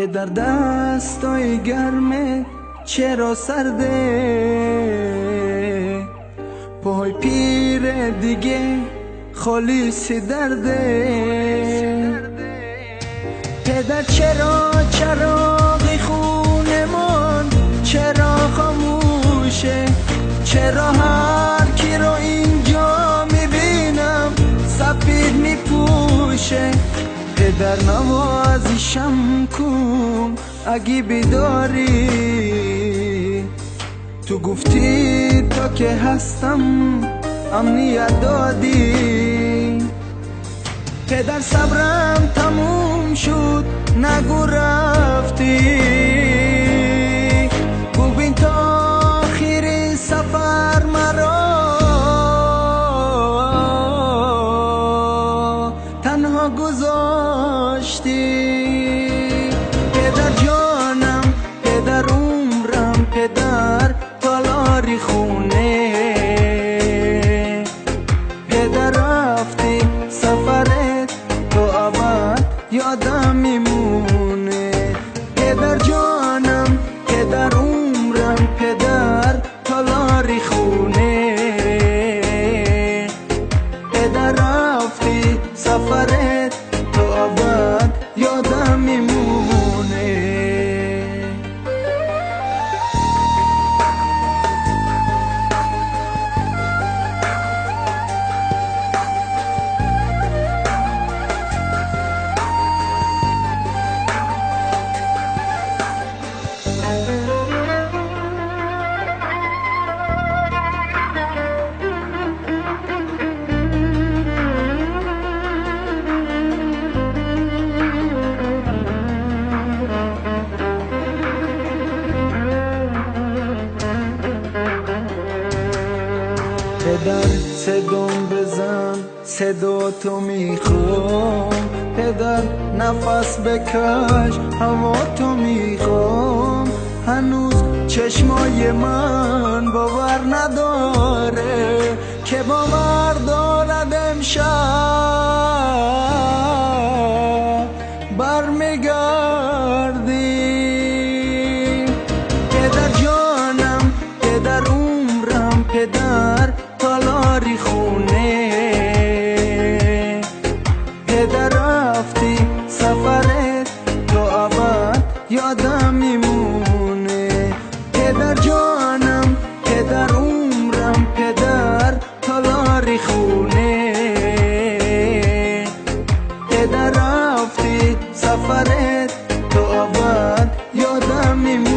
پدر دستای گرمه چرا سرده، پای پیر دیگه خالیسی درده. پدر چرا چراغی خونمان چرا خاموشه، چرا هر کی رو اینجا میبینم سفید میپوشه. پدر نوازشم کن اگه بیداری، تو گفتی تا که هستم امنیت دادی. پدر صبرم تموم شد نگو رفتی، ببین تا آخر سفر مرا تنها گذاشتی. پدر جانم، پدر عمرم، پدر تالاری خونه. پدر رفتی سفرت تو ابد یادم میمونه. پدر جانم، پدر عمرم، پدر تالاری خونه. پدر رفتی سفرت تو ابد یادم میمونه. پدر صدام بزن صدا تو میخوام، پدر نفس بکش هوا تو میخوام. هنوز چشمای من باور نداره که باور دارد امشب برمیگردی. پدر جانم، پدر عمرم، پدر تالاری خونه. پدر رفتی سفرت تو ابد یادم میمونه. پدر جانم، پدر عمرم، پدر تالاری خونه. پدر رفتی سفرت تو ابد یادم میمونه.